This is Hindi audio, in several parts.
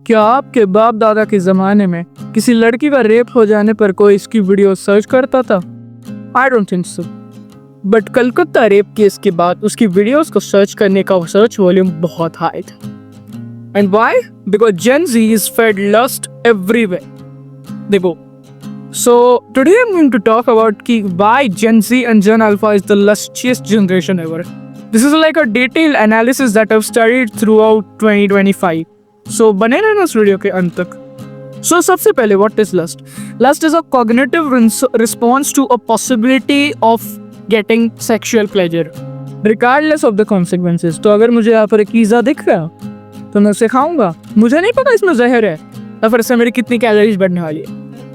क्या आपके बाप दादा के जमाने में किसी लड़की का रेप हो जाने पर कोई इसकी वीडियो सर्च करता था? I don't think so. But Calcutta rape case के बाद उसकी वीडियोस को सर्च करने का सर्च वॉल्यूम बहुत हाई था। And why? Because Gen Z is fed lust everywhere. देखो, so today I'm going to talk about why Gen Z and Gen Alpha is the lustiest generation ever. This is like a detailed analysis that I've studied throughout 2025. So बने रहना इस वीडियो के अंत तक। So सबसे पहले what is lust? Lust is a cognitive response to a possibility of getting sexual pleasure regardless of the consequences. तो अगर मुझे यहाँ पर एक पिज़्ज़ा दिख रहा तो मैं उसे खाऊंगा। मुझे नहीं पता इसमें जहर है या फिर इससे मेरी कितनी कैलोरीज बढ़ने वाली है,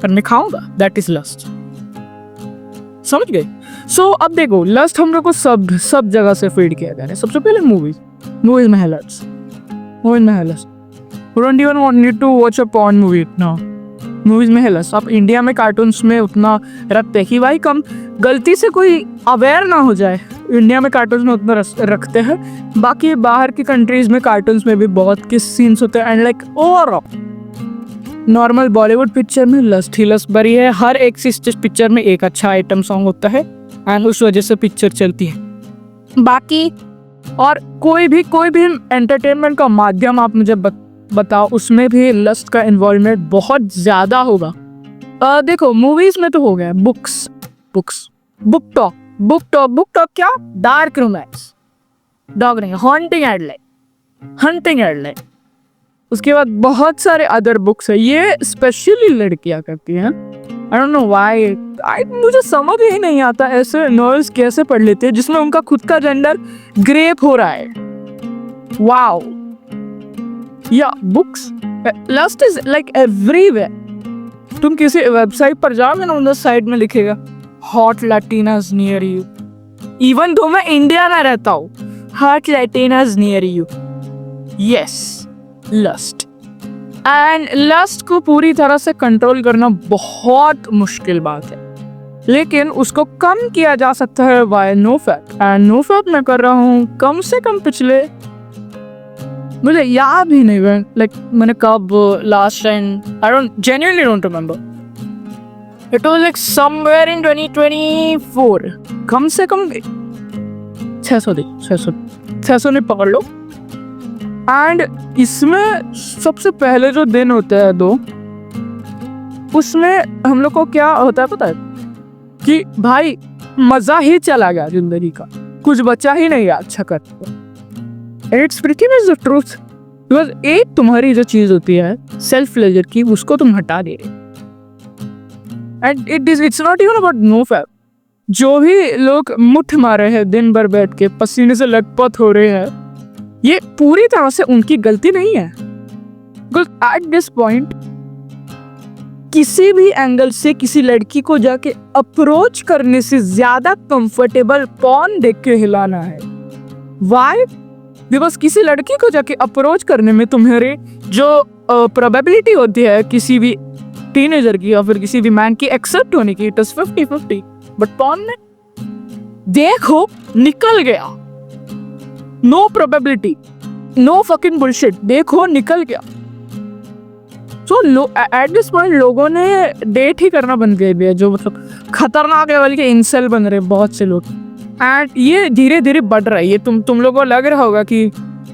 पर मैं खाऊंगा। That is lust. समझ गए? सो अब देखो, लस्ट हम लोग को सब जगह से फीड किया जा रहा है। सबसे पहले मूवीज में है lust. You don't even want need to watch a porn movie. No, movies में है लस्ट। आप इंडिया में कार्टून्स में उतना रखते हैं कि भाई कम गलती से कोई अवेयर ना हो जाए। इंडिया में कार्टून्स में उतना रखते हैं। बाकी बाहर की कंट्रीज में कार्टून्स में भी बहुत किस सीन्स होते हैं। And like overall normal Bollywood picture में लस्ट ही लस्ट भरी है। हर एक पिक्चर में एक अच्छा आइटम सॉन्ग होता है एंड उस वजह से पिक्चर चलती है। बाकी और कोई भी एंटरटेनमेंट का माध्यम आप मुझे बताओ, उसमें भी लस्ट का इन्वॉल्वमेंट बहुत ज़्यादा होगा। देखो, मूवीज में तो हो गया बुक टॉक क्या? डार्क रोमांस, डॉग नहीं, हॉन्टिंग एडलाइन। उसके बाद बहुत सारे अदर बुक्स है, ये स्पेशली लड़कियां करती हैं। आई डोंट नो व्हाई, मुझे समझ ही नहीं आता ऐसे नॉवेल्स कैसे पढ़ लेते हैं जिसमें उनका खुद का जेंडर ग्रेप हो रहा है। वाओ, या books, lust is like everywhere. तुम किसी वेबसाइट पर जाओगे ना, उधर साइड में लिखेगा hot Latinas near you. Even though मैं इंडिया में रहता हूँ, hot Latinas near you. Yes, lust. And lust को पूरी तरह से कंट्रोल करना बहुत मुश्किल बात है, लेकिन उसको कम किया जा सकता है बाय नोफैप। एंड नोफैप मैं कर रहा हूँ कम से कम पिछले, मुझे याद ही नहीं है लाइक मैंने कब last time, I genuinely don't remember. It was like somewhere in 2024. कम से कम 600 ने पकड़ लो। एंड इसमें सबसे पहले जो दिन होते हैं दो, उसमें हम लोग को क्या होता है पता है कि भाई मजा ही चला गया जिंदगी का, कुछ बचा ही नहीं अच्छा करते। It's pretty much the truth. Because एक तुम्हारी जो चीज होती है सेल्फ प्लेजर की, उसको तुम हटा दे रहे। And it's not even about NoFap. जो भी लोग मुठ मारे हैं दिन भर बैठ के, पसीने से लथपथ हो रहे हैं, ये पूरी तरह से उनकी गलती नहीं है। बिकॉज एट दिस पॉइंट किसी भी एंगल से किसी लड़की को जाके अप्रोच करने से ज्यादा कंफर्टेबल पॉर्न देख के हिलाना है। वाई? बिकॉज किसी लड़की को जाके अप्रोच करने में तुम्हारी जो प्रोबेबिलिटी होती है किसी भी टीनेजर की या फिर किसी भी मैन की एक्सेप्ट होने की, इट इज 50-50। बट पॉर्न में देखो निकल गया, no probability, no fucking bullshit, देखो निकल गया। सो एट दिस पॉइंट लोगों ने डेट ही करना बंद कर दिया, जो मतलब खतरनाक लेवल के इंसेल बन रहे बहुत से लोग। एंड ये धीरे धीरे बढ़ रहा है। ये तुम लोगों को लग रहा होगा कि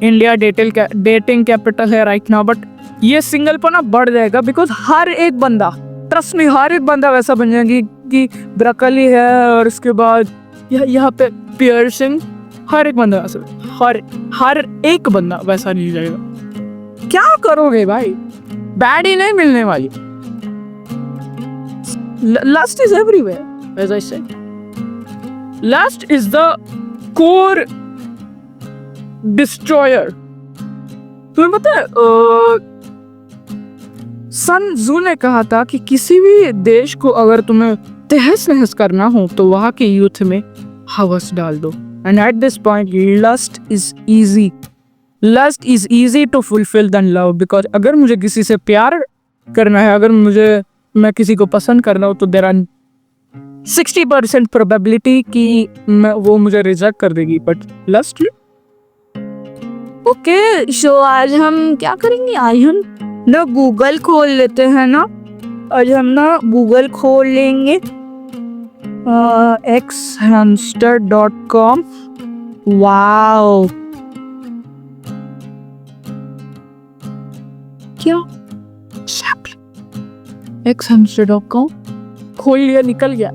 इंडिया डेटिंग कैपिटल है राइट नाउ, बट ये सिंगलपना बढ़ जाएगा। बिकॉज हर एक बंदा, ट्रस्ट मी, हर एक बंदा वैसा बन जाएगी कि ब्रकली है और उसके बाद यहाँ पे पियर्सिंग, हर एक बंदा वैसा, हर एक बंदा वैसा नहीं जाएगा। क्या करोगे भाई, बैड ही नहीं मिलने वाली। Lust is everywhere, as I said. Lust is the core destroyer. तुम्हें पता है सन जू ने कहा था कि किसी भी देश को अगर तुम्हें तहस नहस करना हो तो वहां के यूथ में हवस डाल दो। And at this point lust is easy to fulfill than love. बिकॉज अगर मुझे किसी से प्यार करना है, अगर मैं किसी को पसंद करना हो, तो देर आर 60% प्रोबेबिलिटी कि वो मुझे रिजेक्ट कर देगी। बट लस्ट, ओके, सो आज हम क्या करेंगे? आज हम ना गूगल खोल लेते हैं ना, आज हम ना गूगल खोल लेंगे xhamster.com। वाओ, क्या xhamster.com खोल लिया, निकल गया।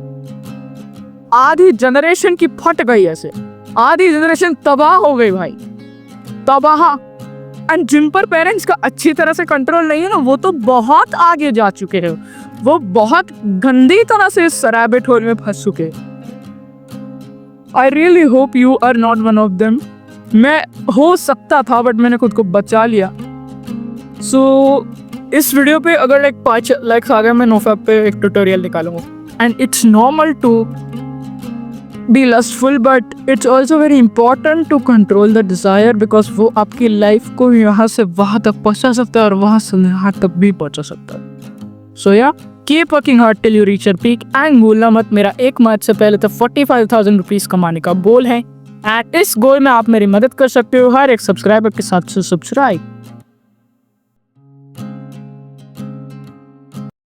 आधी जनरेशन की फट गई ऐसे, आधी जनरेशन तबाह हो गई भाई, तबाह। एंड जिन पर पेरेंट्स का अच्छी तरह से कंट्रोल नहीं है ना, वो तो बहुत आगे जा चुके हैं, वो बहुत गंदी तरह से इस रैबिट होल में फंस चुके हैं। I really hope you are not one of them. मैं हो सकता था बट मैंने खुद को बचा लिया। सो इस वीडियो पे अगर लाइक 5 लाइक्स आ गए, मैं नोफैप पे एक ट्यूटोरियल निकालूंगा। And it's normal to be lustful, but it's also very important to control the desire, because वो आपकी लाइफ को यहाँ से वहाँ तक पहुँचा सकता है और वहाँ से यहाँ तक भी पहुँचा सकता है। So yeah, keep working hard till you reach your peak, and भूलना मत, मेरा 1 मार्च से पहले तो 45,000 रुपीज़ कमाने का गोल है। एंड इस गोल में आप मेरी मदद कर सकते हो हर एक सब्सक्राइबर के साथ। सब्सक्राइब